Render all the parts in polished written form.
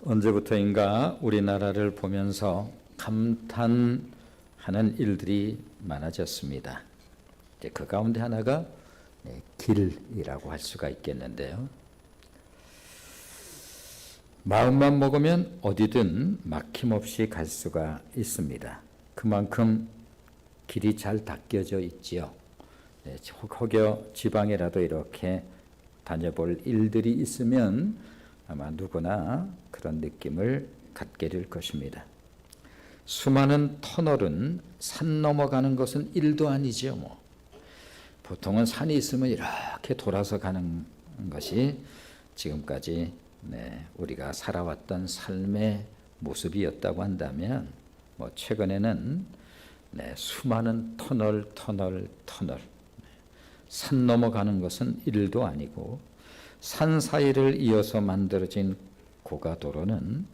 언제부터인가 우리나라를 보면서 감탄하는 일들이 많아졌습니다. 그 가운데 하나가 길이라고 할 수가 있겠는데요. 마음만 먹으면 어디든 막힘없이 갈 수가 있습니다. 그만큼 길이 잘 닦여져 있지요. 혹여 지방이라도 이렇게 다녀볼 일들이 있으면 아마 누구나 그런 느낌을 갖게 될 것입니다. 수많은 터널은 산 넘어가는 것은 일도 아니죠. 보통은 산이 있으면 이렇게 돌아서 가는 것이 지금까지 우리가 살아왔던 삶의 모습이었다고 한다면 최근에는 수많은 터널 산 넘어가는 것은 일도 아니고 산 사이를 이어서 만들어진 고가도로는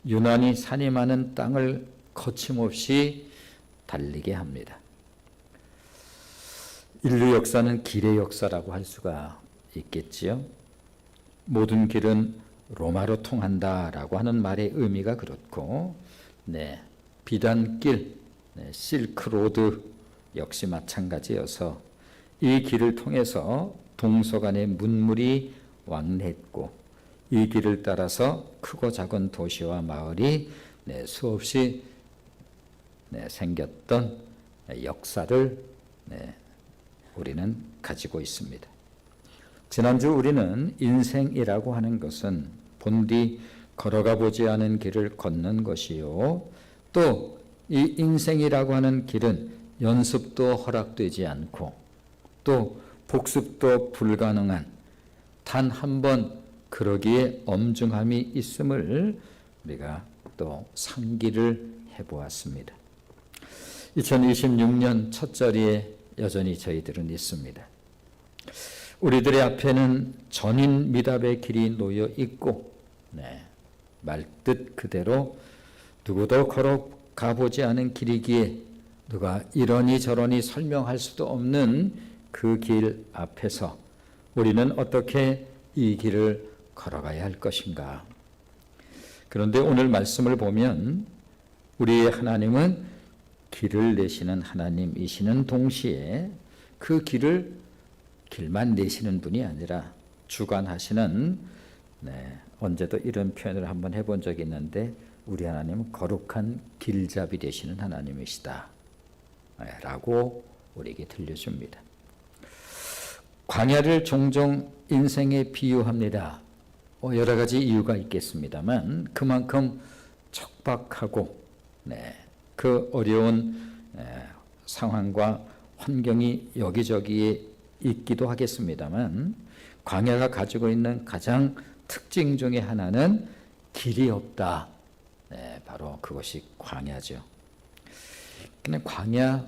유난히 산이 많은 땅을 거침없이 달리게 합니다. 인류 역사는 길의 역사라고 할 수가 있겠지요. 모든 길은 로마로 통한다라고 하는 말의 의미가 그렇고, 비단길, 실크로드 역시 마찬가지여서 이 길을 통해서 동서간의 문물이 왕래했고, 이 길을 따라서 크고 작은 도시와 마을이 수없이 생겼던 역사를 우리는 가지고 있습니다. 지난주 우리는 인생이라고 하는 것은 본디 걸어가 보지 않은 길을 걷는 것이요, 또 이 인생이라고 하는 길은 연습도 허락되지 않고 또 복습도 불가능한 단 한 번 그러기에 엄중함이 있음을 우리가 또 상기를 해보았습니다. 2026년 첫 자리에 여전히 저희들은 있습니다. 우리들의 앞에는 전인 미답의 길이 놓여 있고, 말뜻 그대로 누구도 걸어가 보지 않은 길이기에 누가 이러니 저러니 설명할 수도 없는 그 길 앞에서 우리는 어떻게 이 길을 걸어가야 할 것인가? 그런데 오늘 말씀을 보면 우리의 하나님은 길을 내시는 하나님이시는 동시에 그 길만 내시는 분이 아니라 주관하시는, 언제도 이런 표현을 한번 해본 적이 있는데, 우리 하나님은 거룩한 길잡이 되시는 하나님이시다 라고 우리에게 들려줍니다. 광야를 종종 인생에 비유합니다. 여러 가지 이유가 있겠습니다만 그만큼 척박하고 그 어려운 상황과 환경이 여기저기에 있기도 하겠습니다만, 광야가 가지고 있는 가장 특징 중에 하나는 길이 없다. 바로 그것이 광야죠. 근데 광야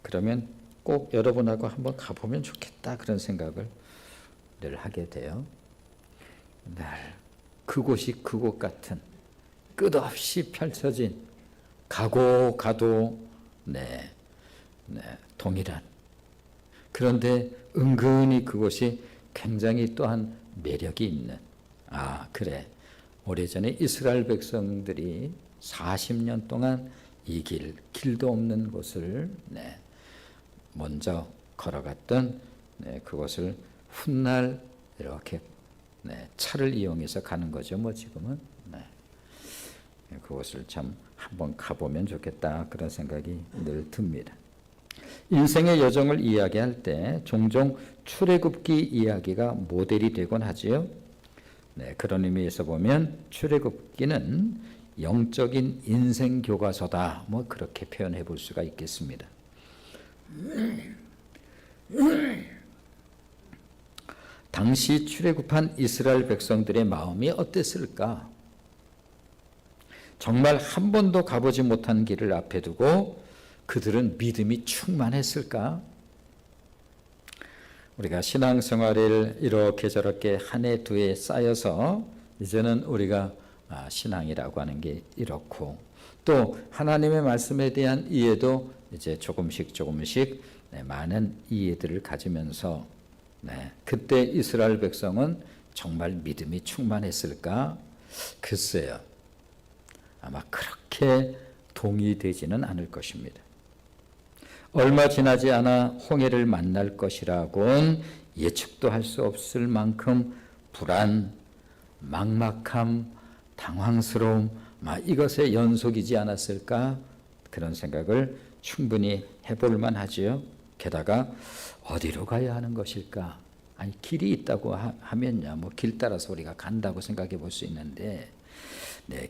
그러면 꼭 여러분하고 한번 가보면 좋겠다 그런 생각을 늘 하게 돼요. 늘 그곳이 그곳 같은 끝없이 펼쳐진 가고 가도 동일한, 그런데 은근히 그곳이 굉장히 또한 매력이 있는, 그래, 오래전에 이스라엘 백성들이 40년 동안 이 길도 없는 곳을 먼저 걸어갔던 그것을 훗날 이렇게 차를 이용해서 가는 거죠. 지금은 그것을 참 한번 가보면 좋겠다 그런 생각이 늘 듭니다. 인생의 여정을 이야기할 때 종종 출애굽기 이야기가 모델이 되곤 하지요. 그런 의미에서 보면 출애굽기는 영적인 인생 교과서다, 그렇게 표현해 볼 수가 있겠습니다. 당시 출애굽한 이스라엘 백성들의 마음이 어땠을까? 정말 한 번도 가보지 못한 길을 앞에 두고 그들은 믿음이 충만했을까? 우리가 신앙생활을 이렇게 저렇게 한 해 두 해 쌓여서 이제는 우리가 신앙이라고 하는 게 이렇고, 또 하나님의 말씀에 대한 이해도 이제 조금씩 많은 이해들을 가지면서 그때 이스라엘 백성은 정말 믿음이 충만했을까? 글쎄요. 아마 그렇게 동의되지는 않을 것입니다. 얼마 지나지 않아 홍해를 만날 것이라고는 예측도 할 수 없을 만큼 불안, 막막함, 당황스러움, 이것의 연속이지 않았을까? 그런 생각을 충분히 해볼 만하지요. 게다가 어디로 가야 하는 것일까? 아니, 길이 있다고 하면요, 길 따라서 우리가 간다고 생각해 볼 수 있는데,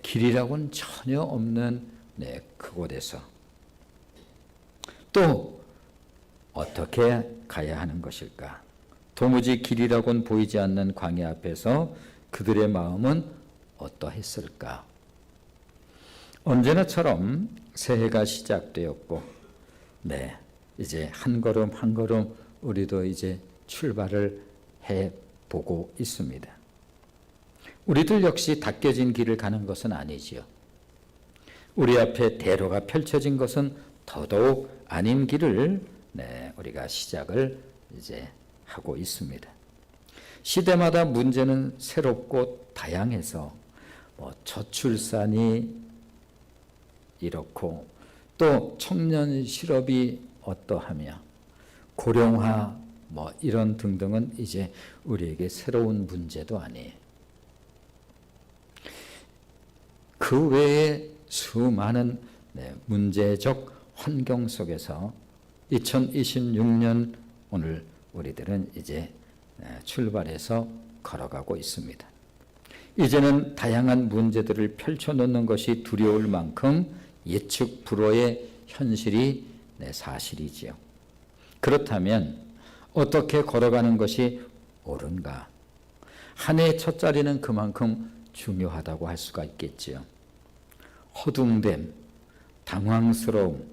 길이라고는 전혀 없는 그곳에서 또 어떻게 가야 하는 것일까? 도무지 길이라고는 보이지 않는 광야 앞에서 그들의 마음은 어떠했을까? 언제나처럼 새해가 시작되었고, 이제 한 걸음 한 걸음 우리도 이제 출발을 해보고 있습니다. 우리들 역시 닦여진 길을 가는 것은 아니지요. 우리 앞에 대로가 펼쳐진 것은 더더욱 아닌 길을 우리가 시작을 이제 하고 있습니다. 시대마다 문제는 새롭고 다양해서 저출산이 이렇고 또 청년 실업이 어떠하며 고령화 이런 등등은 이제 우리에게 새로운 문제도 아니에요. 그 외에 수많은 문제적 환경 속에서 2026년 오늘 우리들은 이제 출발해서 걸어가고 있습니다. 이제는 다양한 문제들을 펼쳐놓는 것이 두려울 만큼 예측 불허의 현실이 사실이지요. 그렇다면 어떻게 걸어가는 것이 옳은가? 한 해의 첫 자리는 그만큼 중요하다고 할 수가 있겠지요. 허둥댐, 당황스러움,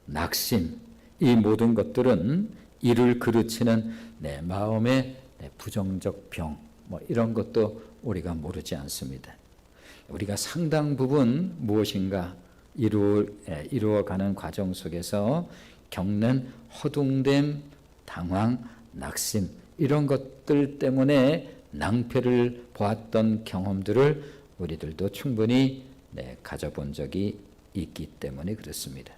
낙심, 이 모든 것들은 이를 그르치는 내 마음의 부정적 병, 이런 것도 우리가 모르지 않습니다. 우리가 상당 부분 무엇인가 이루어가는 과정 속에서 겪는 허둥댐, 당황, 낙심, 이런 것들 때문에 낭패를 보았던 경험들을 우리들도 충분히 가져본 적이 있기 때문에 그렇습니다.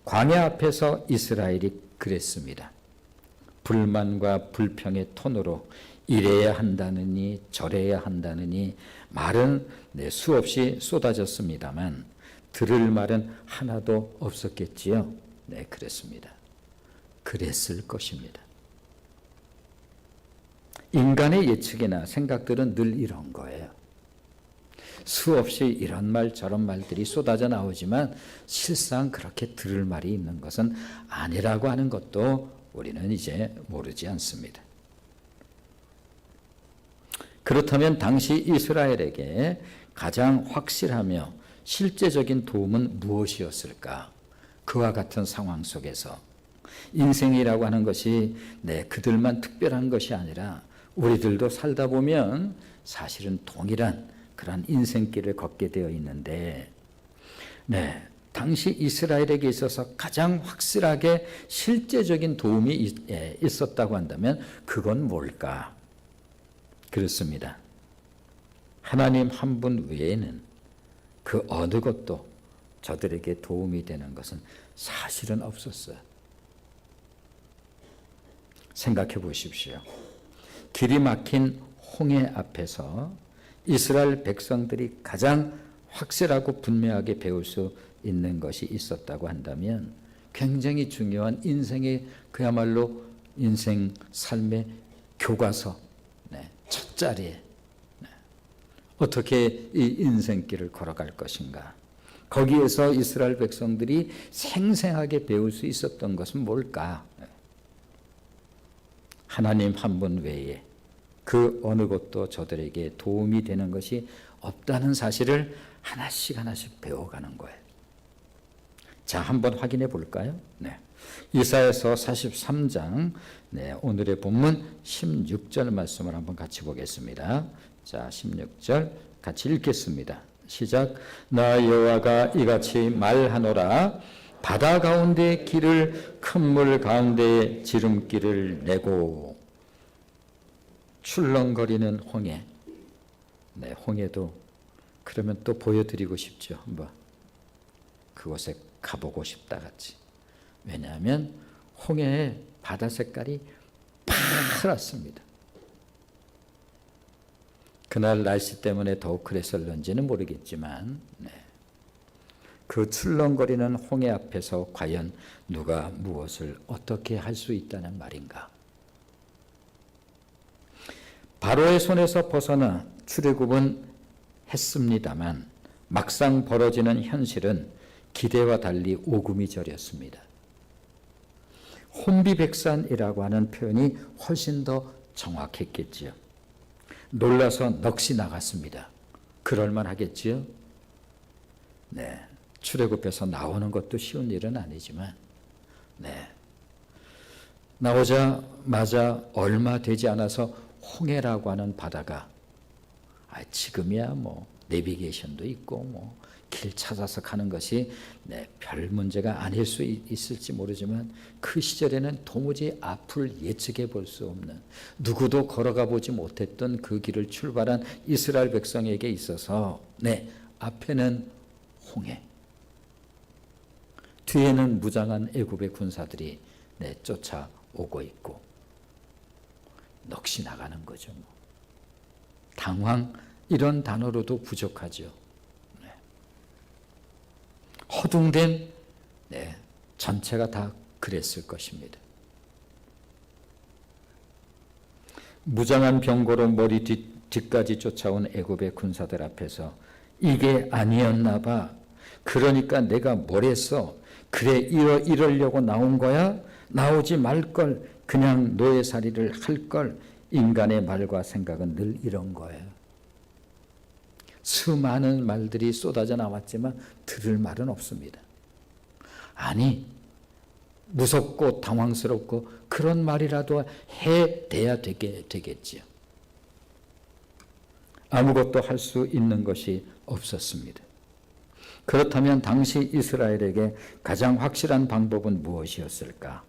광야 앞에서 이스라엘이 그랬습니다. 불만과 불평의 톤으로 이래야 한다느니 저래야 한다느니 말은 수없이 쏟아졌습니다만 들을 말은 하나도 없었겠지요. 그랬습니다. 그랬을 것입니다. 인간의 예측이나 생각들은 늘 이런 거예요. 수없이 이런 말 저런 말들이 쏟아져 나오지만 실상 그렇게 들을 말이 있는 것은 아니라고 하는 것도 우리는 이제 모르지 않습니다. 그렇다면 당시 이스라엘에게 가장 확실하며 실제적인 도움은 무엇이었을까? 그와 같은 상황 속에서 인생이라고 하는 것이 그들만 특별한 것이 아니라 우리들도 살다 보면 사실은 동일한 그런 인생길을 걷게 되어 있는데, 당시 이스라엘에게 있어서 가장 확실하게 실제적인 도움이 있었다고 한다면 그건 뭘까? 그렇습니다. 하나님 한 분 외에는 그 어느 것도 저들에게 도움이 되는 것은 사실은 없었어요. 생각해 보십시오. 길이 막힌 홍해 앞에서 이스라엘 백성들이 가장 확실하고 분명하게 배울 수 있는 것이 있었다고 한다면 굉장히 중요한 인생의 그야말로 인생 삶의 교과서 첫 자리에 어떻게 이 인생길을 걸어갈 것인가. 거기에서 이스라엘 백성들이 생생하게 배울 수 있었던 것은 뭘까? 하나님 한 분 외에 그 어느 것도 저들에게 도움이 되는 것이 없다는 사실을 하나씩 하나씩 배워가는 거예요. 자, 한번 확인해 볼까요? 이사야서 43장 오늘의 본문 16절 말씀을 한번 같이 보겠습니다. 자, 16절 같이 읽겠습니다. 시작. 나 여호와가 이같이 말하노라. 바다 가운데 길을 큰 물 가운데 지름길을 내고 출렁거리는 홍해. 네, 홍해도 그러면 또 보여드리고 싶죠. 한번 그곳에 가보고 싶다 같이. 왜냐하면 홍해의 바다 색깔이 파랗습니다. 그날 날씨 때문에 더욱 그랬을런지는 모르겠지만 그 출렁거리는 홍해 앞에서 과연 누가 무엇을 어떻게 할 수 있다는 말인가. 바로의 손에서 벗어나 출애굽은 했습니다만 막상 벌어지는 현실은 기대와 달리 오금이 저렸습니다. 혼비백산이라고 하는 표현이 훨씬 더 정확했겠지요. 놀라서 넋이 나갔습니다. 그럴만 하겠지요. 네, 출애굽해서 나오는 것도 쉬운 일은 아니지만 나오자마자 얼마 되지 않아서 홍해라고 하는 바다가 지금이야 뭐 내비게이션도 있고 뭐 길 찾아서 가는 것이 별 문제가 아닐 수 있을지 모르지만 그 시절에는 도무지 앞을 예측해 볼 수 없는, 누구도 걸어가 보지 못했던 그 길을 출발한 이스라엘 백성에게 있어서 앞에는 홍해, 뒤에는 무장한 애굽의 군사들이 쫓아오고 있고 넋이 나가는 거죠. 당황, 이런 단어로도 부족하죠. 허둥댄 전체가 다 그랬을 것입니다. 무장한 병거로 머리 뒤까지 쫓아온 애굽의 군사들 앞에서 이게 아니었나 봐. 그러니까 내가 뭘 했어? 그래 이러려고 나온 거야? 나오지 말걸. 그냥 노예살이를 할걸. 인간의 말과 생각은 늘 이런 거예요. 수많은 말들이 쏟아져 나왔지만 들을 말은 없습니다. 아니, 무섭고 당황스럽고 그런 말이라도 해대야 되겠지요. 아무것도 할 수 있는 것이 없었습니다. 그렇다면 당시 이스라엘에게 가장 확실한 방법은 무엇이었을까?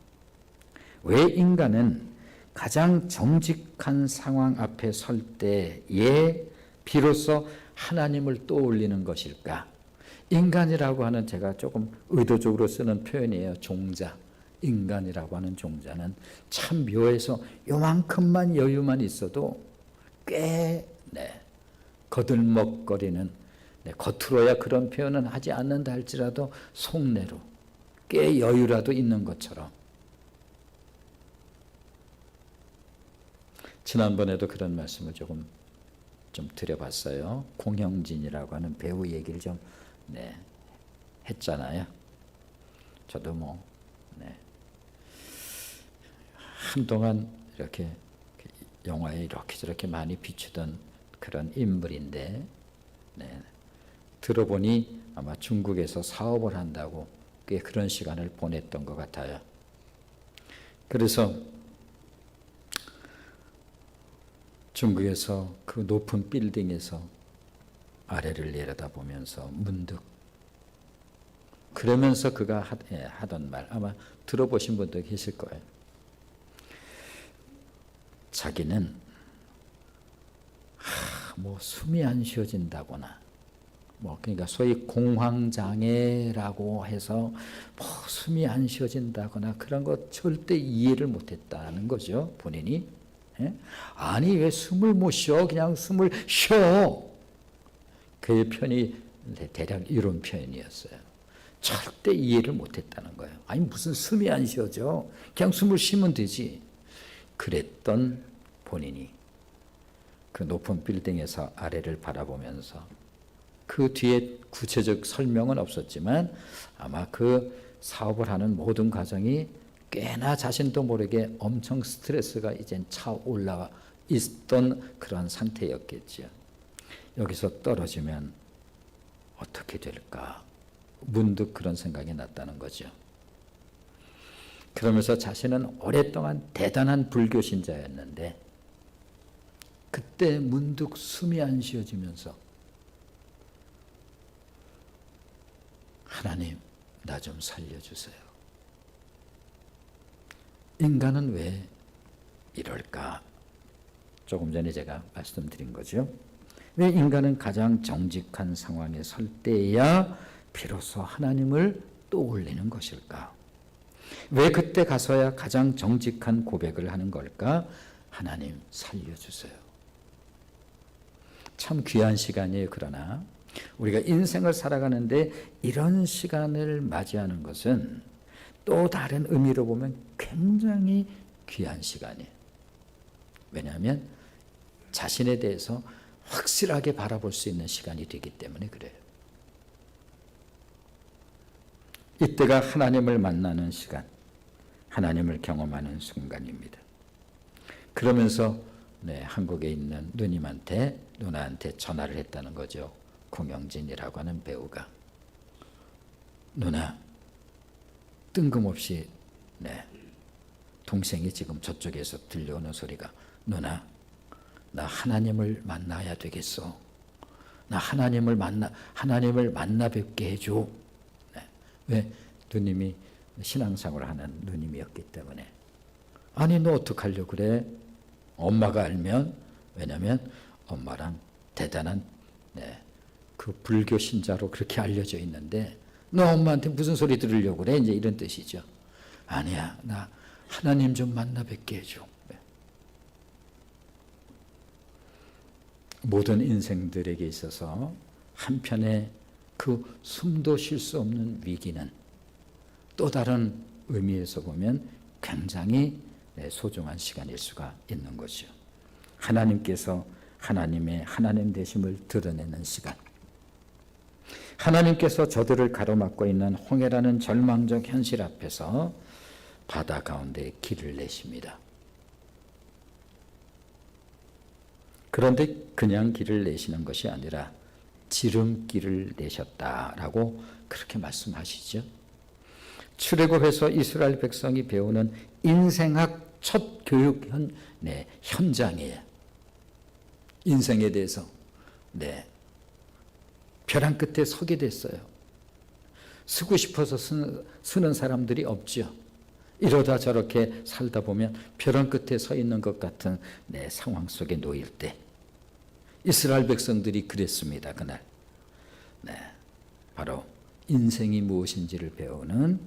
왜 인간은 가장 정직한 상황 앞에 설 때에 비로소 하나님을 떠올리는 것일까? 인간이라고 하는, 제가 조금 의도적으로 쓰는 표현이에요. 종자. 인간이라고 하는 종자는 참 묘해서 요만큼만 여유만 있어도 꽤 거들먹거리는, 겉으로야 그런 표현은 하지 않는다 할지라도 속내로 꽤 여유라도 있는 것처럼. 지난번에도 그런 말씀을 좀 드려봤어요. 공형진이라고 하는 배우 얘기를 좀 했잖아요. 저도 한동안 이렇게 영화에 이렇게 저렇게 많이 비추던 그런 인물인데 들어보니 아마 중국에서 사업을 한다고 꽤 그런 시간을 보냈던 것 같아요. 그래서 중국에서 그 높은 빌딩에서 아래를 내려다보면서 문득, 그러면서 그가 하던 말, 아마 들어보신 분도 계실 거예요. 자기는 숨이 안 쉬어진다거나, 그러니까 소위 공황장애라고 해서 숨이 안 쉬어진다거나 그런 거 절대 이해를 못했다는 거죠, 본인이. 아니 왜 숨을 못 쉬어? 그냥 숨을 쉬어. 그의 편이 대략 이런 표현이었어요. 절대 이해를 못했다는 거예요. 아니 무슨 숨이 안 쉬어져? 그냥 숨을 쉬면 되지. 그랬던 본인이 그 높은 빌딩에서 아래를 바라보면서, 그 뒤에 구체적 설명은 없었지만 아마 그 사업을 하는 모든 과정이 꽤나 자신도 모르게 엄청 스트레스가 이젠 차 올라와 있던 그런 상태였겠죠. 여기서 떨어지면 어떻게 될까? 문득 그런 생각이 났다는 거죠. 그러면서 자신은 오랫동안 대단한 불교 신자였는데 그때 문득 숨이 안 쉬어지면서 하나님, 나 좀 살려주세요. 인간은 왜 이럴까? 조금 전에 제가 말씀드린 거죠. 왜 인간은 가장 정직한 상황에 설 때에야 비로소 하나님을 떠올리는 것일까? 왜 그때 가서야 가장 정직한 고백을 하는 걸까? 하나님 살려주세요. 참 귀한 시간이에요. 그러나 우리가 인생을 살아가는데 이런 시간을 맞이하는 것은 또 다른 의미로 보면 굉장히 귀한 시간이에요. 왜냐하면 자신에 대해서 확실하게 바라볼 수 있는 시간이 되기 때문에 그래요. 이때가 하나님을 만나는 시간, 하나님을 경험하는 순간입니다. 그러면서 한국에 있는 누나한테 전화를 했다는 거죠. 공영진이라고 하는 배우가. 누나, 뜬금없이 동생이 지금 저쪽에서 들려오는 소리가, 누나, 나 하나님을 만나야 되겠어. 나 하나님을 만나 뵙게 해줘. 왜? 누님이 신앙생활을 하는 누님이었기 때문에. 아니, 너 어떡하려고 그래? 엄마가 알면, 왜냐면 엄마랑 대단한 그 불교 신자로 그렇게 알려져 있는데, 너 엄마한테 무슨 소리 들으려고 그래? 이제 이런 뜻이죠. 아니야, 나 하나님 좀 만나 뵙게 해줘. 모든 인생들에게 있어서 한편의 그 숨도 쉴 수 없는 위기는 또 다른 의미에서 보면 굉장히 소중한 시간일 수가 있는 거죠. 하나님께서 하나님의 하나님 되심을 드러내는 시간. 하나님께서 저들을 가로막고 있는 홍해라는 절망적 현실 앞에서 바다 가운데 길을 내십니다. 그런데 그냥 길을 내시는 것이 아니라 지름길을 내셨다라고 그렇게 말씀하시죠. 출애굽에서 이스라엘 백성이 배우는 인생학 첫 교육 현장이에요. 인생에 대해서 벼랑 끝에 서게 됐어요. 쓰고 싶어서 쓰는 사람들이 없죠. 이러다 저렇게 살다 보면 벼랑 끝에 서 있는 것 같은 상황 속에 놓일 때 이스라엘 백성들이 그랬습니다. 그날. 바로 인생이 무엇인지를 배우는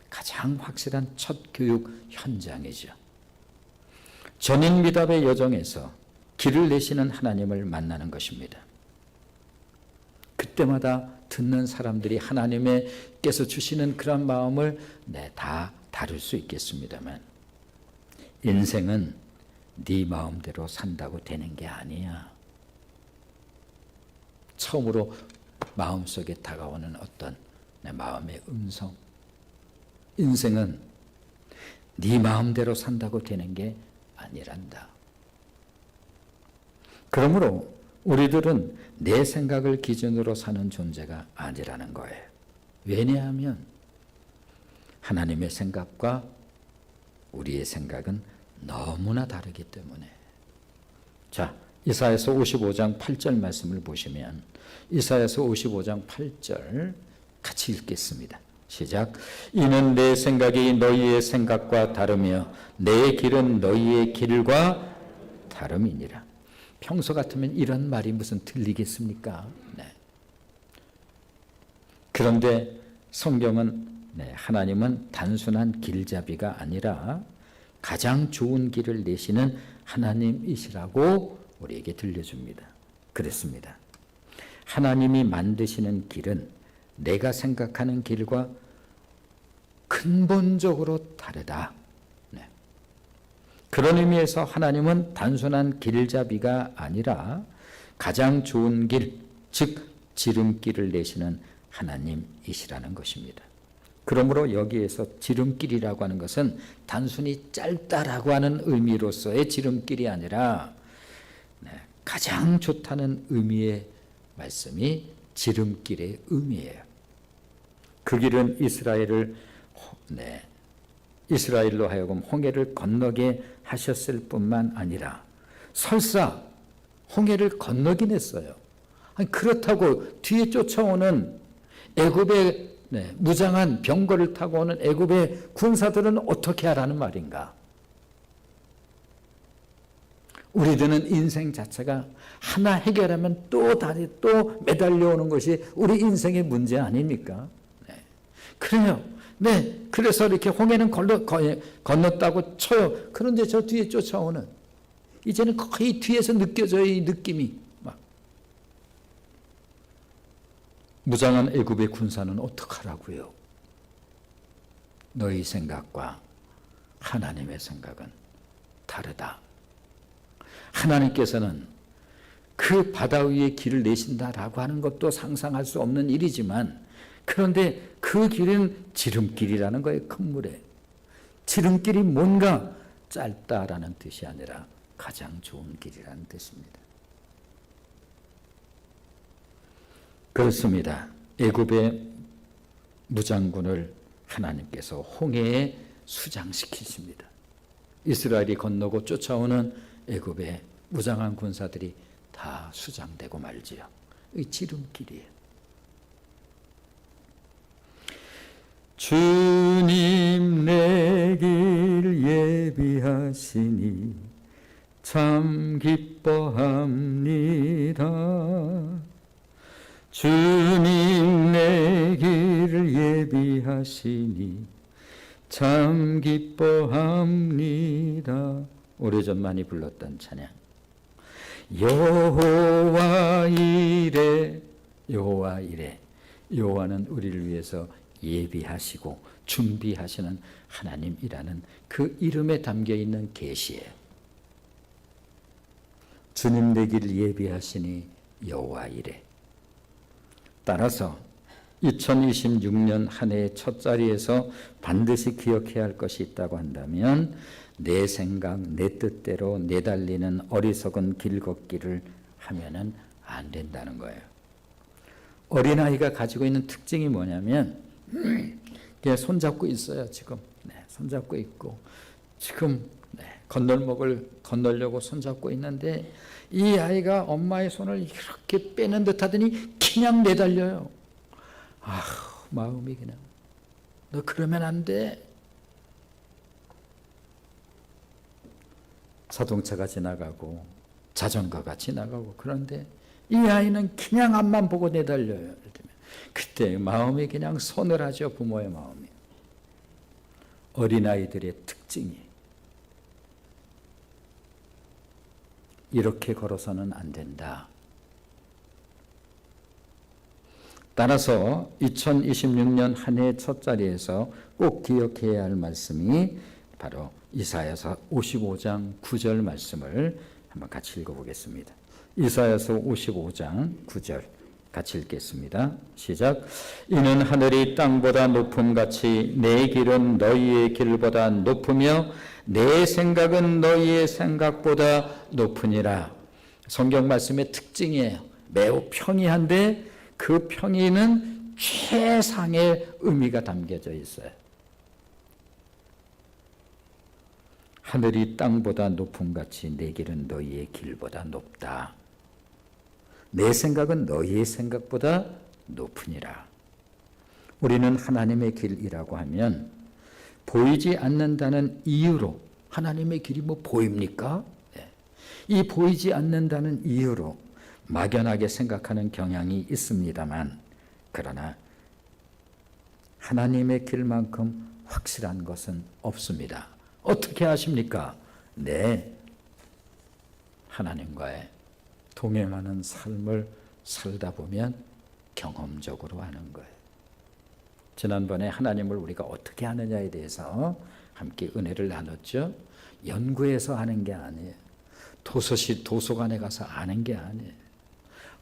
가장 확실한 첫 교육 현장이죠. 전인미답의 여정에서 길을 내시는 하나님을 만나는 것입니다. 그때마다 듣는 사람들이 하나님께서 주시는 그런 마음을 다 다룰 수 있겠습니다만, 인생은 네 마음대로 산다고 되는 게 아니야. 처음으로 마음속에 다가오는 어떤 내 마음의 음성. 인생은 네 마음대로 산다고 되는 게 아니란다. 그러므로 우리들은 내 생각을 기준으로 사는 존재가 아니라는 거예요. 왜냐하면 하나님의 생각과 우리의 생각은 너무나 다르기 때문에. 자, 이사야서 55장 8절 말씀을 보시면 이사야서 55장 8절 같이 읽겠습니다. 시작. 이는 내 생각이 너희의 생각과 다르며 내 길은 너희의 길과 다름이니라. 평소 같으면 이런 말이 무슨 들리겠습니까? 그런데 성경은 하나님은 단순한 길잡이가 아니라 가장 좋은 길을 내시는 하나님이시라고 우리에게 들려줍니다. 그랬습니다. 하나님이 만드시는 길은 내가 생각하는 길과 근본적으로 다르다. 그런 의미에서 하나님은 단순한 길잡이가 아니라 가장 좋은 길, 즉 지름길을 내시는 하나님이시라는 것입니다. 그러므로 여기에서 지름길이라고 하는 것은 단순히 짧다라고 하는 의미로서의 지름길이 아니라 가장 좋다는 의미의 말씀이 지름길의 의미예요. 그 길은 이스라엘로 하여금 홍해를 건너게 하셨을 뿐만 아니라 설사 홍해를 건너긴 했어요. 아니, 그렇다고 뒤에 쫓아오는 애굽의 무장한 병거를 타고 오는 애굽의 군사들은 어떻게 하라는 말인가? 우리들은 인생 자체가 하나 해결하면 또 다시 또 매달려오는 것이 우리 인생의 문제 아닙니까? 네. 그래요. 네. 그래서 이렇게 홍해는 건넜다고 쳐요. 그런데 저 뒤에 쫓아오는, 이제는 거의 뒤에서 느껴져요. 이 느낌이 막. 무장한 애굽의 군사는 어떡하라고요? 너희 생각과 하나님의 생각은 다르다. 하나님께서는 그 바다 위에 길을 내신다라고 하는 것도 상상할 수 없는 일이지만, 그런데 그 길은 지름길이라는 거예요. 큰 물에. 지름길이 뭔가 짧다라는 뜻이 아니라 가장 좋은 길이라는 뜻입니다. 그렇습니다. 애굽의 무장군을 하나님께서 홍해에 수장시키십니다. 이스라엘이 건너고 쫓아오는 애굽의 무장한 군사들이 다 수장되고 말지요. 이 지름길이에요. 주님 내 길 예비하시니 참 기뻐합니다. 주님 내 길을 예비하시니 참 기뻐합니다. 오래전 많이 불렀던 찬양. 여호와 이레, 여호와 이레. 여호와는 우리를 위해서 예비하시고 준비하시는 하나님이라는 그 이름에 담겨있는 계시예요. 주님 내 길을 예비하시니 여호와 이레. 따라서 2026년 한 해의 첫 자리에서 반드시 기억해야 할 것이 있다고 한다면, 내 생각, 내 뜻대로 내달리는 어리석은 길 걷기를 하면은 안 된다는 거예요. 어린아이가 가지고 있는 특징이 뭐냐면, 손잡고 있어요, 지금. 네, 손잡고 있고, 지금 건널목을 건너려고 손잡고 있는데, 이 아이가 엄마의 손을 이렇게 빼는 듯 하더니 그냥 내달려요. 마음이 그냥, 너 그러면 안 돼. 자동차가 지나가고 자전거가 지나가고, 그런데 이 아이는 그냥 앞만 보고 내달려요. 그때 마음이 그냥 서늘하죠. 부모의 마음이. 어린아이들의 특징이 이렇게 걸어서는 안 된다. 따라서 2026년 한 해 첫 자리에서 꼭 기억해야 할 말씀이 바로 이사야서 55장 9절 말씀을 한번 같이 읽어보겠습니다. 이사야서 55장 9절 같이 읽겠습니다. 시작. 이는 하늘이 땅보다 높음같이 내 길은 너희의 길보다 높으며 내 생각은 너희의 생각보다 높으니라. 성경 말씀의 특징이에요. 매우 평이한데 그 평이는 최상의 의미가 담겨져 있어요. 하늘이 땅보다 높음같이 내 길은 너희의 길보다 높다. 내 생각은 너희의 생각보다 높으니라. 우리는 하나님의 길이라고 하면 보이지 않는다는 이유로, 하나님의 길이 뭐 보입니까? 네. 이 보이지 않는다는 이유로 막연하게 생각하는 경향이 있습니다만, 그러나 하나님의 길만큼 확실한 것은 없습니다. 어떻게 아십니까? 네, 하나님과의 동행하는 삶을 살다 보면 경험적으로 아는 거예요. 지난번에 하나님을 우리가 어떻게 아느냐에 대해서 함께 은혜를 나눴죠. 연구해서 아는 게 아니에요. 도서관에 가서 아는 게 아니에요.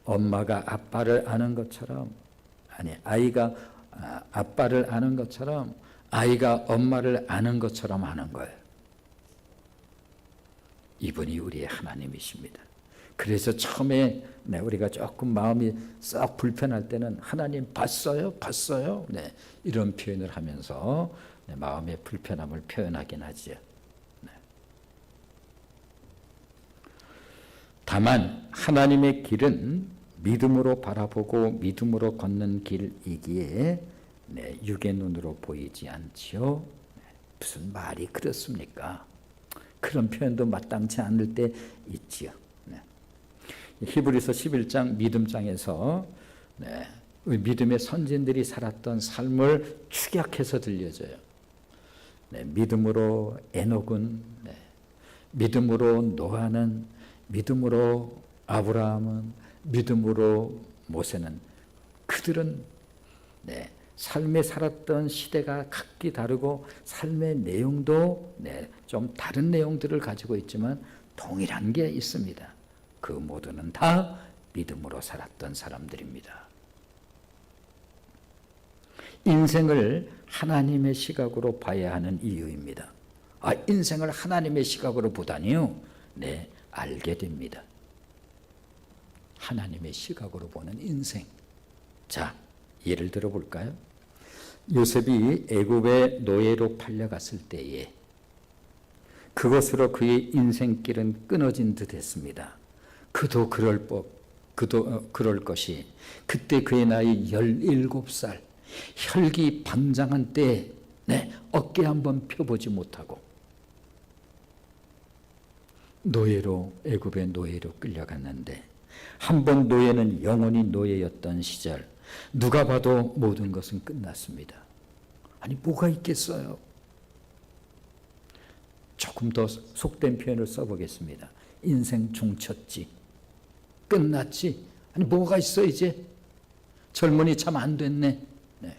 엄마가 아빠를 아는 것처럼, 아이가 아빠를 아는 것처럼, 아이가 엄마를 아는 것처럼 아는 거예요. 이분이 우리의 하나님이십니다. 그래서 처음에 우리가 조금 마음이 썩 불편할 때는 하나님 봤어요? 봤어요? 이런 표현을 하면서 마음의 불편함을 표현하긴 하죠. 다만 하나님의 길은 믿음으로 바라보고 믿음으로 걷는 길이기에 육의 눈으로 보이지 않지요. 무슨 말이 그렇습니까? 그런 표현도 마땅치 않을 때 있지요. 네. 히브리서 11장 믿음장에서 네, 믿음의 선진들이 살았던 삶을 축약해서 들려줘요. 네, 믿음으로 에녹은, 네, 믿음으로 노아는, 믿음으로 아브라함은, 믿음으로 모세는, 그들은 네, 삶에 살았던 시대가 각기 다르고 삶의 내용도 네, 좀 다른 내용들을 가지고 있지만 동일한 게 있습니다. 그 모두는 다 믿음으로 살았던 사람들입니다. 인생을 하나님의 시각으로 봐야 하는 이유입니다. 인생을 하나님의 시각으로 보다니요? 네, 알게 됩니다. 하나님의 시각으로 보는 인생. 자, 예를 들어 볼까요? 요셉이 애굽의 노예로 팔려갔을 때에 그것으로 그의 인생길은 끊어진 듯 했습니다. 그도 그럴 것이 그때 그의 나이 17살 혈기방장한 때에 네, 어깨 한번 펴보지 못하고 노예로 애굽의 노예로 끌려갔는데 한 번 노예는 영원히 노예였던 시절 누가 봐도 모든 것은 끝났습니다. 아니 뭐가 있겠어요? 조금 더 속된 표현을 써보겠습니다. 인생 종쳤지. 끝났지. 아니 뭐가 있어 이제? 젊은이 참 안 됐네. 네.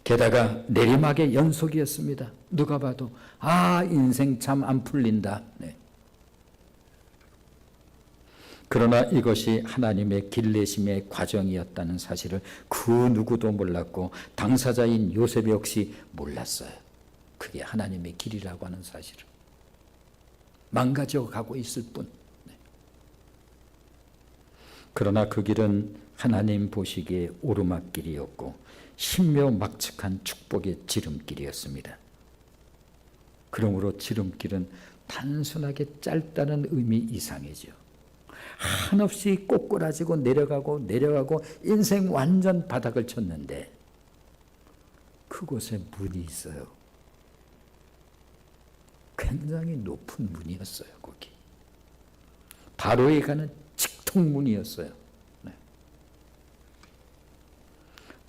게다가 내리막의 연속이었습니다. 누가 봐도 인생 참 안 풀린다. 네. 그러나 이것이 하나님의 길내심의 과정이었다는 사실을 그 누구도 몰랐고 당사자인 요셉 역시 몰랐어요. 그게 하나님의 길이라고 하는 사실을. 망가져 가고 있을 뿐. 네. 그러나 그 길은 하나님 보시기에 오르막길이었고 신묘막측한 축복의 지름길이었습니다. 그러므로 지름길은 단순하게 짧다는 의미 이상이죠. 한없이 꼬꾸라지고 내려가고 인생 완전 바닥을 쳤는데 그곳에 문이 있어요. 굉장히 높은 문이었어요. 거기 바로에 가는 직통문이었어요. 네.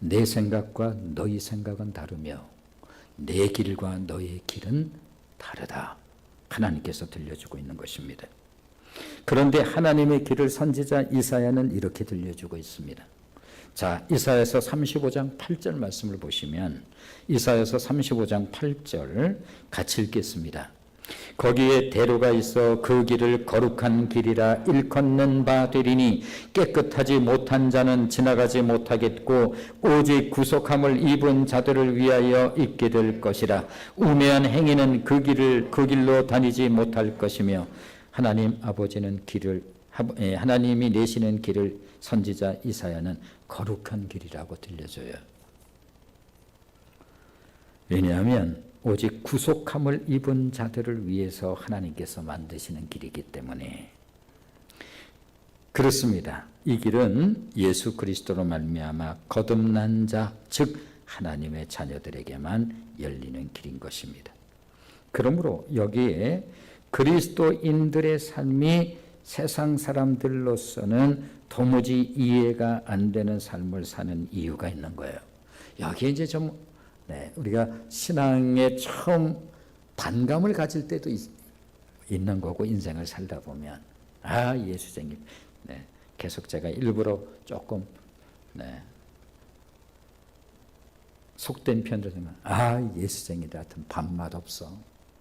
내 생각과 너희 생각은 다르며 내 길과 너의 길은 다르다. 하나님께서 들려주고 있는 것입니다. 그런데 하나님의 길을 선지자 이사야는 이렇게 들려주고 있습니다. 자, 이사야서 35장 8절 말씀을 보시면 이사야서 35장 8절 같이 읽겠습니다. 거기에 대로가 있어 그 길을 거룩한 길이라 일컫는 바 되리니 깨끗하지 못한 자는 지나가지 못하겠고 오직 구속함을 입은 자들을 위하여 있게 될 것이라. 우매한 행위는 그 길로 다니지 못할 것이며 하나님 아버지는 하나님이 내시는 길을 선지자 이사야는 거룩한 길이라고 들려줘요. 왜냐하면 오직 구속함을 입은 자들을 위해서 하나님께서 만드시는 길이기 때문에 그렇습니다. 이 길은 예수 그리스도로 말미암아 거듭난 자, 즉 하나님의 자녀들에게만 열리는 길인 것입니다. 그러므로 여기에 그리스도인들의 삶이 세상 사람들로서는 도무지 이해가 안 되는 삶을 사는 이유가 있는 거예요. 여기에 이제 좀 우리가 신앙에 처음 반감을 가질 때도 있는 거고 인생을 살다 보면 예수쟁이. 계속 제가 일부러 조금 속된 편으로 되면 예수쟁이다. 하여튼 밥맛 없어.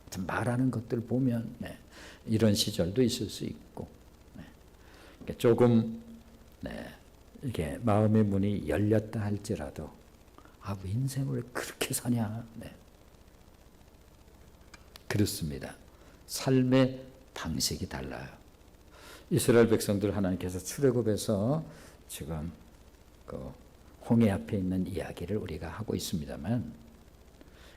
하여튼 말하는 것들 보면 이런 시절도 있을 수 있고 조금 이게 마음의 문이 열렸다 할지라도 왜 인생을 그렇게 사냐. 그렇습니다. 삶의 방식이 달라요. 이스라엘 백성들 하나님께서 출애굽에서 지금 그 홍해 앞에 있는 이야기를 우리가 하고 있습니다만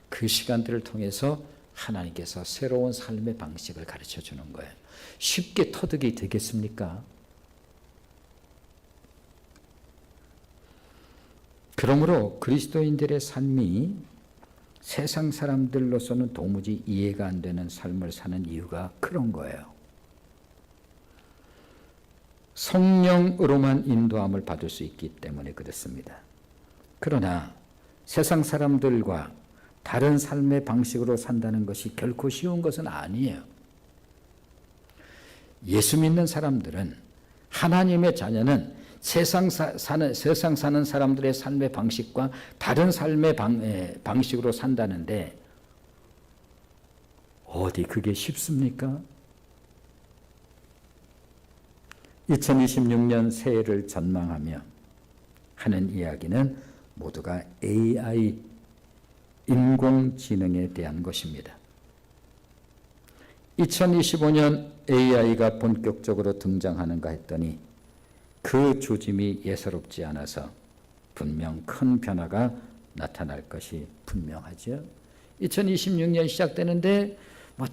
그 시간들을 통해서 하나님께서 새로운 삶의 방식을 가르쳐 주는 거예요. 쉽게 터득이 되겠습니까? 그러므로 그리스도인들의 삶이 세상 사람들로서는 도무지 이해가 안 되는 삶을 사는 이유가 그런 거예요. 성령으로만 인도함을 받을 수 있기 때문에 그렇습니다. 그러나 세상 사람들과 다른 삶의 방식으로 산다는 것이 결코 쉬운 것은 아니에요. 예수 믿는 사람들은, 하나님의 자녀는 세상 사는 사람들의 삶의 방식과 다른 삶의 방식으로 산다는데 어디 그게 쉽습니까? 2026년 새해를 전망하며 하는 이야기는 모두가 AI, 인공지능에 대한 것입니다. 2025년 AI가 본격적으로 등장하는가 했더니 그 조짐이 예사롭지 않아서 분명 큰 변화가 나타날 것이 분명하죠. 2026년 시작되는데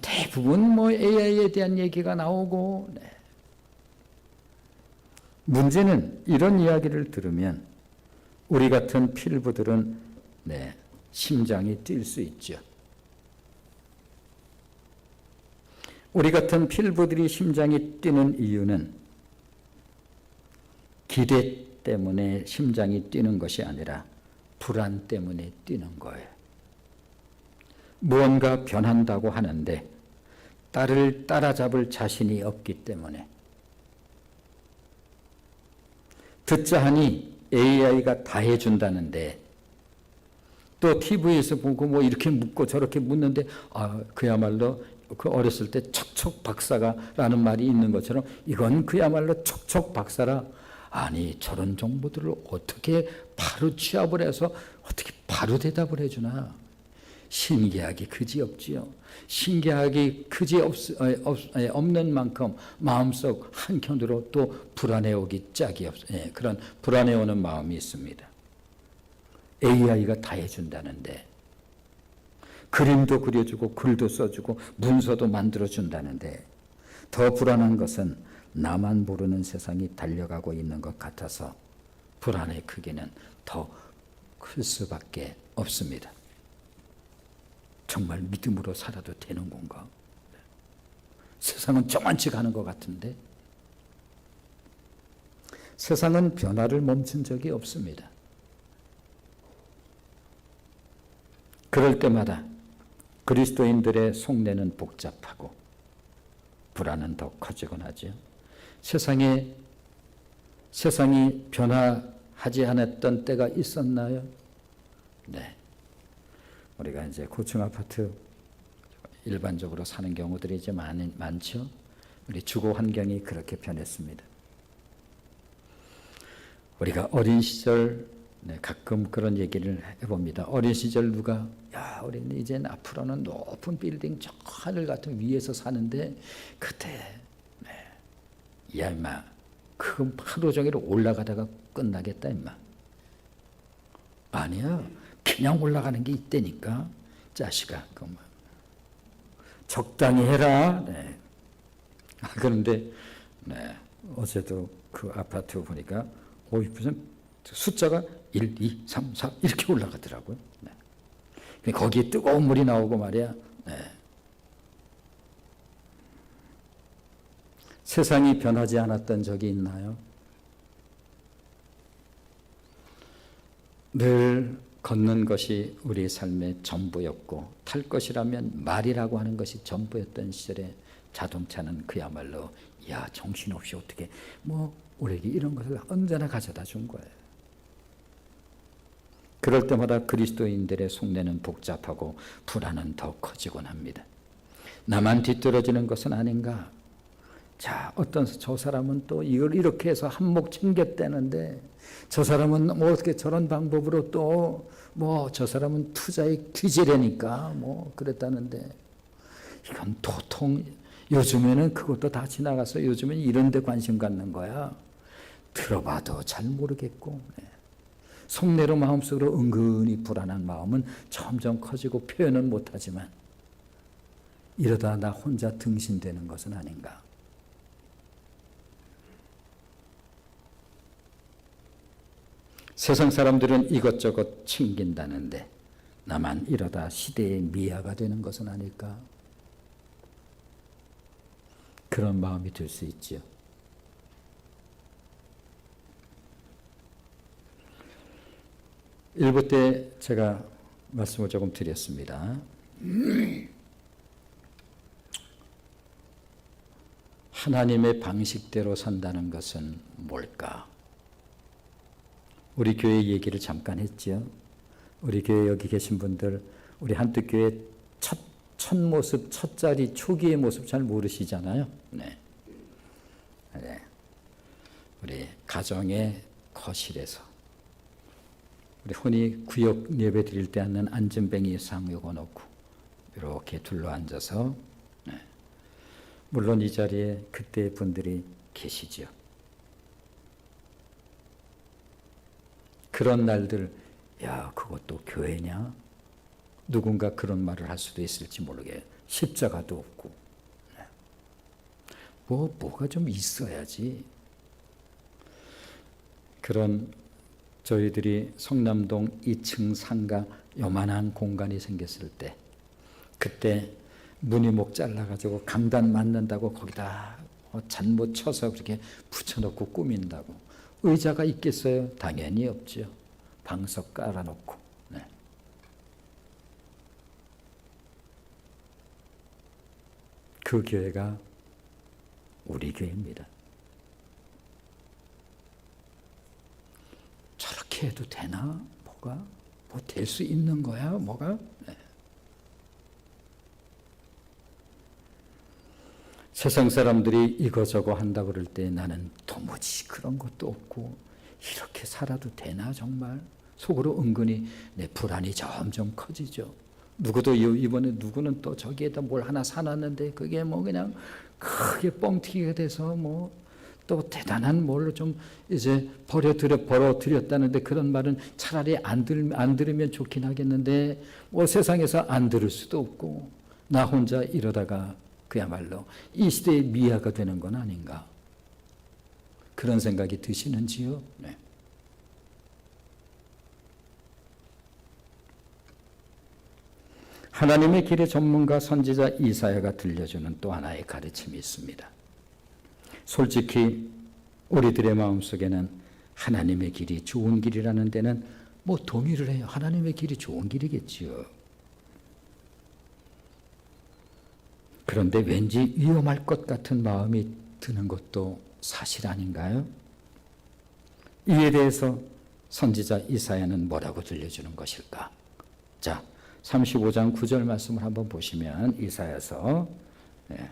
대부분 AI에 대한 얘기가 나오고, 문제는 이런 이야기를 들으면 우리 같은 필부들은 심장이 뛸 수 있죠. 우리 같은 필부들이 심장이 뛰는 이유는 기대 때문에 심장이 뛰는 것이 아니라 불안 때문에 뛰는 거예요. 무언가 변한다고 하는데 딸을 따라잡을 자신이 없기 때문에, 듣자 하니 AI가 다 해준다는데 또 TV에서 보고 이렇게 묻고 저렇게 묻는데 그야말로 그 어렸을 때 척척 박사가라는 말이 있는 것처럼 이건 그야말로 척척 박사라. 아니, 저런 정보들을 어떻게 바로 취합을 해서 어떻게 바로 대답을 해주나. 신기하기 그지없지요. 신기하기 없는 만큼 마음속 한켠으로 또 불안해오기 짝이 없어요. 그런 불안해오는 마음이 있습니다. AI가 다 해준다는데, 그림도 그려주고 글도 써주고 문서도 만들어준다는데, 더 불안한 것은 나만 모르는 세상이 달려가고 있는 것 같아서 불안의 크기는 더 클 수밖에 없습니다. 정말 믿음으로 살아도 되는 건가? 세상은 저만치 가는 것 같은데, 세상은 변화를 멈춘 적이 없습니다. 그럴 때마다 그리스도인들의 속내는 복잡하고 불안은 더 커지곤 하죠. 세상이 변화하지 않았던 때가 있었나요? 네. 우리가 이제 고층 아파트 일반적으로 사는 경우들이 이제 많죠. 우리 주거 환경이 그렇게 변했습니다. 우리가 어린 시절 가끔 그런 얘기를 해봅니다. 어린 시절 우리는 이제 앞으로는 높은 빌딩 저 하늘 같은 위에서 사는데 그때 야 임마 그 하루 종일 올라가다가 끝나겠다 임마. 아니야, 그냥 올라가는 게 있다니까. 자식아, 적당히 해라. 그런데 어제도 그 아파트 보니까 무슨 숫자가 1, 2, 3, 4 이렇게 올라가더라고요. 거기에 뜨거운 물이 나오고 말이야. 세상이 변하지 않았던 적이 있나요? 늘 걷는 것이 우리 삶의 전부였고 탈 것이라면 말이라고 하는 것이 전부였던 시절에 자동차는 그야말로 정신없이 어떻게 우리에게 이런 것을 언제나 가져다 준 거예요. 그럴 때마다 그리스도인들의 속내는 복잡하고 불안은 더 커지곤 합니다. 나만 뒤떨어지는 것은 아닌가? 저 사람은 또 이걸 이렇게 해서 한몫 챙겼다는데, 저 사람은 어떻게 저런 방법으로 또 저 사람은 투자에 귀지라니까 그랬다는데, 이건 도통 요즘에는 그것도 다 지나가서 요즘엔 이런 데 관심 갖는 거야. 들어봐도 잘 모르겠고, 속내로 마음속으로 은근히 불안한 마음은 점점 커지고 표현은 못하지만 이러다 나 혼자 등신되는 것은 아닌가. 세상 사람들은 이것저것 챙긴다는데 나만 이러다 시대의 미아가 되는 것은 아닐까? 그런 마음이 들 수 있죠. 일부 때 제가 말씀을 조금 드렸습니다. 하나님의 방식대로 산다는 것은 뭘까? 우리 교회 얘기를 잠깐 했죠. 우리 교회 여기 계신 분들, 우리 한뜻교회 첫 모습, 첫 자리, 초기의 모습 잘 모르시잖아요. 네. 네. 우리 가정의 거실에서 우리 흔히 구역 예배 드릴 때 하는 안전뱅이 상 요거 놓고 이렇게 둘러앉아서, 네. 물론 이 자리에 그때 분들이 계시죠. 그런 날들, 야, 그것도 교회냐? 누군가 그런 말을 할 수도 있을지 모르게 십자가도 없고, 네. 뭐가 좀 있어야지. 그런 저희들이 성남동 2층 상가 요만한 공간이 생겼을 때, 그때 무늬목 잘라가지고 강단 맞는다고 거기다 잔못 쳐서 그렇게 붙여놓고 꾸민다고 의자가 있겠어요? 당연히 없죠. 방석 깔아놓고. 네. 그 교회가 우리 교회입니다. 저렇게 해도 되나? 뭐가? 뭐 될 수 있는 거야? 뭐가? 네. 세상 사람들이 이거저거 한다고 그럴 때 나는 도무지 그런 것도 없고 이렇게 살아도 되나 정말? 속으로 은근히 내 불안이 점점 커지죠. 누구도 이번에 누구는 또 저기에다 뭘 하나 사놨는데 그게 뭐 그냥 크게 뻥튀기가 돼서 뭐 또 대단한 뭘로 좀 이제 벌어들였다는데 그런 말은 차라리 안 들으면 좋긴 하겠는데 뭐 세상에서 안 들을 수도 없고 나 혼자 이러다가 그야말로 이 시대의 미아가 되는 건 아닌가? 그런 생각이 드시는지요? 네. 하나님의 길의 전문가 선지자 이사야가 들려주는 또 하나의 가르침이 있습니다. 솔직히 우리들의 마음속에는 하나님의 길이 좋은 길이라는 데는 뭐 동의를 해요. 하나님의 길이 좋은 길이겠지요. 그런데 왠지 위험할 것 같은 마음이 드는 것도 사실 아닌가요? 이에 대해서 선지자 이사야는 뭐라고 들려주는 것일까? 자, 35장 9절 말씀을 한번 보시면 이사야서, 네.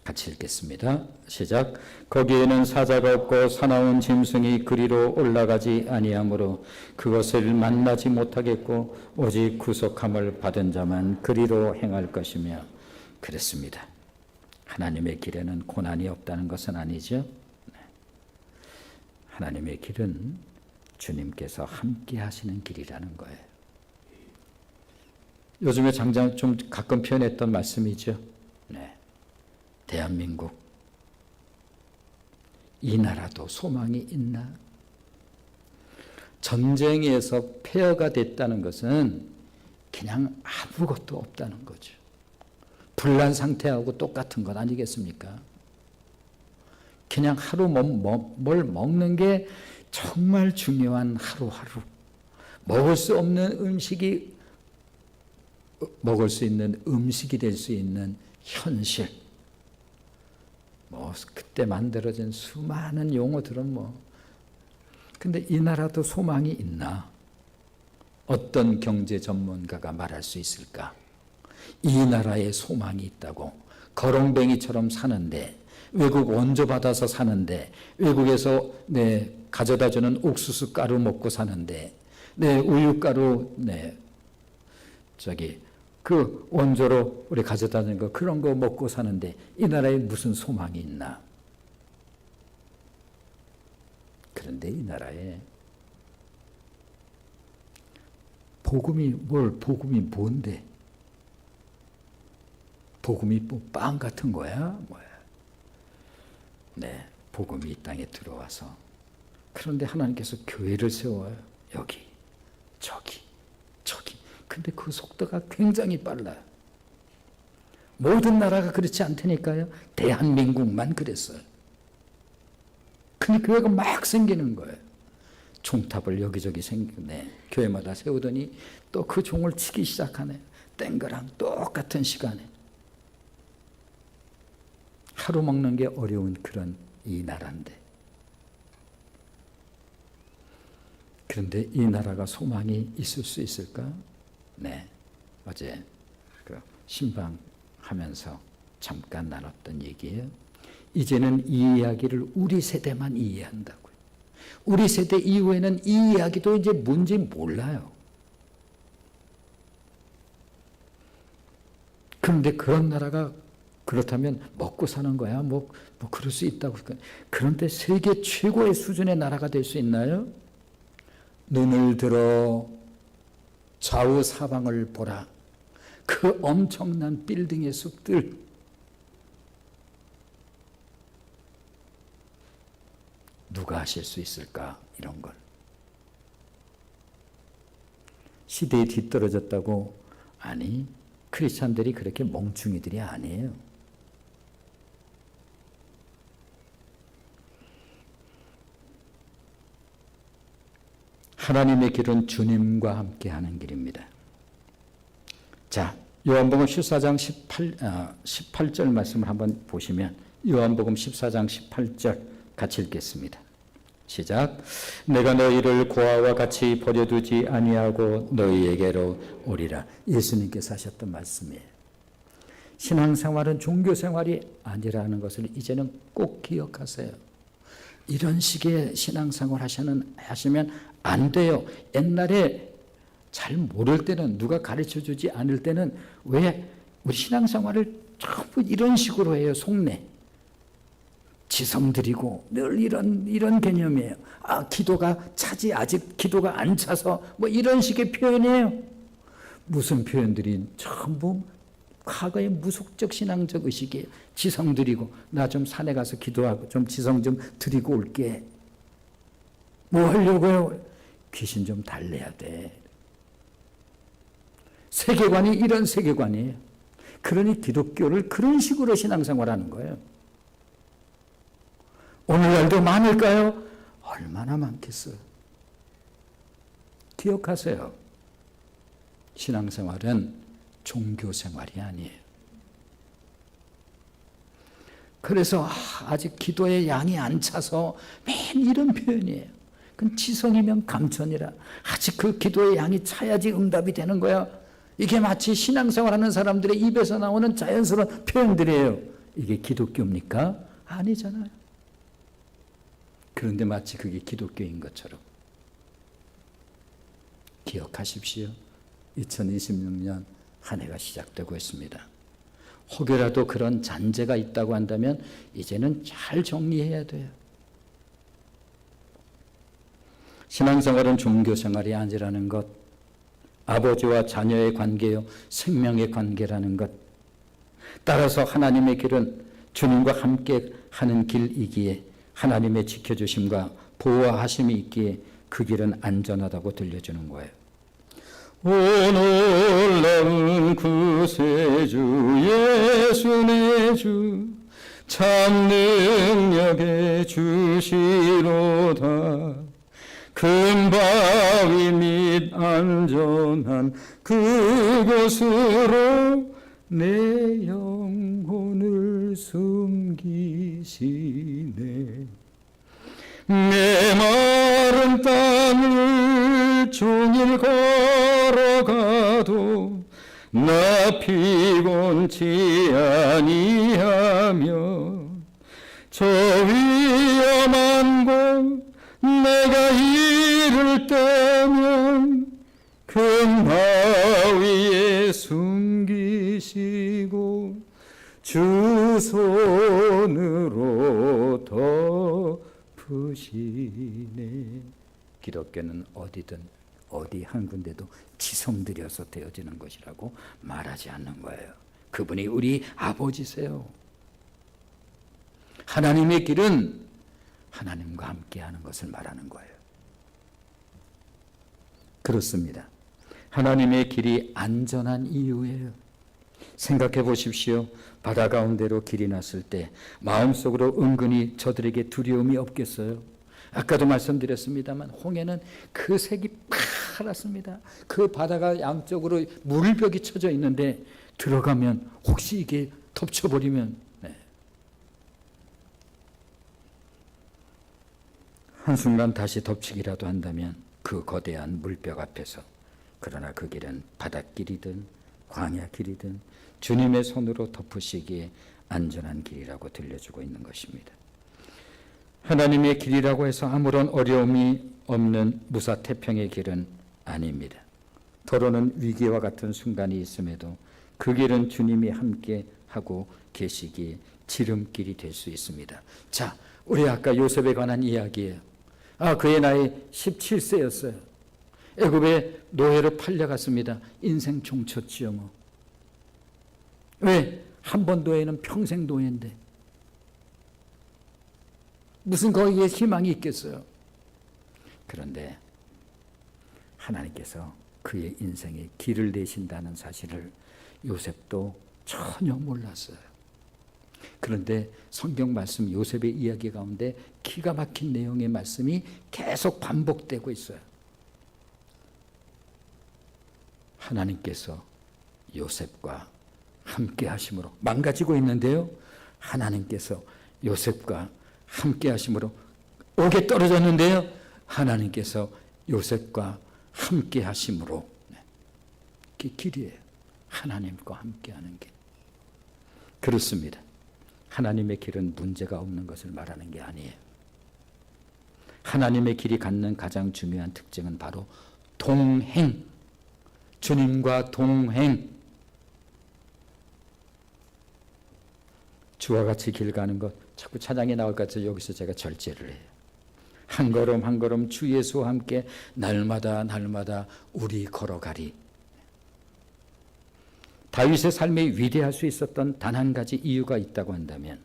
같이 읽겠습니다. 시작. 거기에는 사자가 없고 사나운 짐승이 그리로 올라가지 아니하므로 그것을 만나지 못하겠고 오직 구속함을 받은 자만 그리로 행할 것이며 그랬습니다. 하나님의 길에는 고난이 없다는 것은 아니죠. 네. 하나님의 길은 주님께서 함께 하시는 길이라는 거예요. 요즘에 장장 좀 가끔 표현했던 말씀이죠. 네. 대한민국, 이 나라도 소망이 있나? 전쟁에서 폐허가 됐다는 것은 그냥 아무것도 없다는 거죠. 분란 상태하고 똑같은 것 아니겠습니까? 그냥 하루 뭘 먹는 게 정말 중요한 하루하루. 먹을 수 없는 음식이 먹을 수 있는 음식이 될 수 있는 현실. 뭐 그때 만들어진 수많은 용어들은 뭐 근데 이 나라도 소망이 있나? 어떤 경제 전문가가 말할 수 있을까? 이 나라에 소망이 있다고. 거렁뱅이처럼 사는데 외국 원조 받아서 사는데 외국에서 가져다주는 옥수수 가루 먹고 사는데 우유가루 그 원조로 우리 가져다주는 거 그런 거 먹고 사는데 이 나라에 무슨 소망이 있나? 그런데 이 나라에 복음이 뭔데? 복음이 뭐 빵 같은 거야? 뭐야? 네, 복음이 이 땅에 들어와서 그런데 하나님께서 교회를 세워요. 여기, 저기, 근데 그 속도가 굉장히 빨라요. 모든 나라가 그렇지 않다니까요. 대한민국만 그랬어요. 근데 교회가 막 생기는 거예요. 종탑을 여기저기 생기네. 교회마다 세우더니 또 그 종을 치기 시작하네. 땡그랑 똑같은 시간에. 하루 먹는 게 어려운 그런 이 나라인데. 그런데 이 나라가 소망이 있을 수 있을까? 네. 어제 그 신방하면서 잠깐 나눴던 얘기예요. 이제는 이 이야기를 우리 세대만 이해한다고요. 우리 세대 이후에는 이 이야기도 이제 뭔지 몰라요. 그런데 그런 나라가 그렇다면 먹고 사는 거야. 뭐 그럴 수 있다고. 그런데 세계 최고의 수준의 나라가 될 수 있나요? 눈을 들어 좌우 사방을 보라. 그 엄청난 빌딩의 숲들. 누가 하실 수 있을까? 이런 걸. 시대에 뒤떨어졌다고? 아니, 크리스찬들이 그렇게 멍충이들이 아니에요. 하나님의 길은 주님과 함께하는 길입니다. 자, 요한복음 14장 18절 말씀을 한번 보시면 요한복음 14장 18절 같이 읽겠습니다. 시작. 내가 너희를 고아와 같이 버려두지 아니하고 너희에게로 오리라. 예수님께서 하셨던 말씀이에요. 신앙생활은 종교생활이 아니라는 것을 이제는 꼭 기억하세요. 이런 식의 신앙생활 하시면 안 돼요. 옛날에 잘 모를 때는, 누가 가르쳐주지 않을 때는 왜 우리 신앙생활을 전부 이런 식으로 해요. 속내. 지성 드리고 늘 이런 개념이에요. 기도가 차지, 아직 기도가 안 차서 뭐 이런 식의 표현이에요. 무슨 표현들이 전부 과거의 무속적 신앙적 의식이에요. 지성 드리고, 나 좀 산에 가서 기도하고 좀 지성 좀 드리고 올게. 뭐 하려고요? 귀신 좀 달래야 돼. 세계관이 이런 세계관이에요. 그러니 기독교를 그런 식으로 신앙생활하는 거예요. 오늘날도 많을까요? 얼마나 많겠어요. 기억하세요. 신앙생활은 종교생활이 아니에요. 그래서 아직 기도의 양이 안 차서 맨 이런 표현이에요. 그건 지성이면 감천이라. 아직 그 기도의 양이 차야지 응답이 되는 거야. 이게 마치 신앙생활하는 사람들의 입에서 나오는 자연스러운 표현들이에요. 이게 기독교입니까? 아니잖아요. 그런데 마치 그게 기독교인 것처럼. 기억하십시오. 2026년 한 해가 시작되고 있습니다. 혹여라도 그런 잔재가 있다고 한다면 이제는 잘 정리해야 돼요. 신앙생활은 종교생활이 아니라는 것, 아버지와 자녀의 관계요, 생명의 관계라는 것. 따라서 하나님의 길은 주님과 함께 하는 길이기에 하나님의 지켜주심과 보호하심이 있기에 그 길은 안전하다고 들려주는 거예요. 오 놀라운 구세주 예수 내 주 참 능력의 주시로다. 큰 바위 및 안전한 그곳으로 내 영혼을 숨기시네. 메마른 땅을 종일 걸어가도 나 피곤치 아니하며 저 위험한 곳 내가 이를 때면 큰 바위에 숨기시고 주 손으로 덮으시네. 기독교는 어디든 어디 한 군데도 지성 들여서 되어지는 것이라고 말하지 않는 거예요. 그분이 우리 아버지세요. 하나님의 길은 하나님과 함께하는 것을 말하는 거예요. 그렇습니다. 하나님의 길이 안전한 이유예요. 생각해 보십시오. 바다 가운데로 길이 났을 때 마음속으로 은근히 저들에게 두려움이 없겠어요? 아까도 말씀드렸습니다만 홍해는 그 색이 파랗습니다. 그 바다가 양쪽으로 물벽이 쳐져 있는데 들어가면 혹시 이게 덮쳐버리면 한순간 다시 덮치기라도 한다면 그 거대한 물벽 앞에서, 그러나 그 길은 바닷길이든 광야길이든 주님의 손으로 덮으시기에 안전한 길이라고 들려주고 있는 것입니다. 하나님의 길이라고 해서 아무런 어려움이 없는 무사태평의 길은 아닙니다. 더러는 위기와 같은 순간이 있음에도 그 길은 주님이 함께 하고 계시기에 지름길이 될 수 있습니다. 자, 우리 아까 요셉에 관한 이야기예요. 그의 나이 17세였어요. 애굽의 노예로 팔려갔습니다. 인생 종쳤지요 뭐. 왜? 한 번 노예는 평생 노예인데 무슨 거기에 희망이 있겠어요? 그런데 하나님께서 그의 인생에 길을 내신다는 사실을 요셉도 전혀 몰랐어요. 그런데 성경 말씀 요셉의 이야기 가운데 기가 막힌 내용의 말씀이 계속 반복되고 있어요. 하나님께서 요셉과 함께 하심으로, 망가지고 있는데요, 하나님께서 요셉과 함께 하심으로, 옥에 떨어졌는데요, 하나님께서 요셉과 함께 하심으로. 그게 길이에요. 하나님과 함께 하는 길. 그렇습니다. 하나님의 길은 문제가 없는 것을 말하는 게 아니에요. 하나님의 길이 갖는 가장 중요한 특징은 바로 동행, 주님과 동행. 주와 같이 길 가는 것, 자꾸 찬양이 나올 것 같아서 여기서 제가 절제를 해요. 한 걸음 한 걸음 주 예수와 함께 날마다 날마다 우리 걸어가리. 다윗의 삶이 위대할 수 있었던 단 한 가지 이유가 있다고 한다면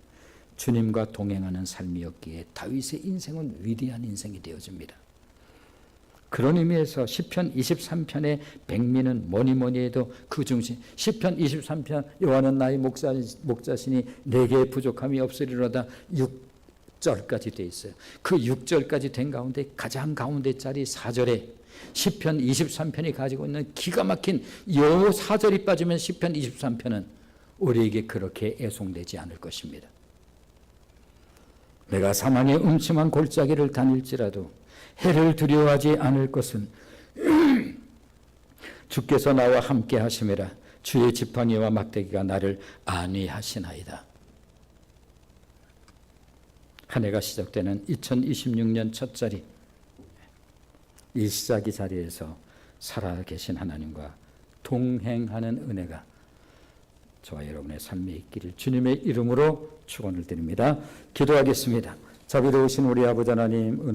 주님과 동행하는 삶이었기에 다윗의 인생은 위대한 인생이 되어집니다. 그런 의미에서 시편 23편의 백미는 뭐니 해도 그 중심, 시편 23편 여호와는 나의 목자시니 내게 부족함이 없으리로다 6절까지 되어 있어요. 그 6절까지 된 가운데 가장 가운데 자리 4절에 시편 23편이 가지고 있는 기가 막힌 요 4절이 빠지면 시편 23편은 우리에게 그렇게 애송되지 않을 것입니다. 내가 사망의 음침한 골짜기를 다닐지라도 해를 두려워하지 않을 것은 주께서 나와 함께 하심이라. 주의 지팡이와 막대기가 나를 안위하시나이다. 한 해가 시작되는 2026년 첫자리, 이 시작이 자리에서 살아계신 하나님과 동행하는 은혜가 저와 여러분의 삶에 있기를 주님의 이름으로 축원을 드립니다. 기도하겠습니다. 자비로우신 우리 아버지 하나님,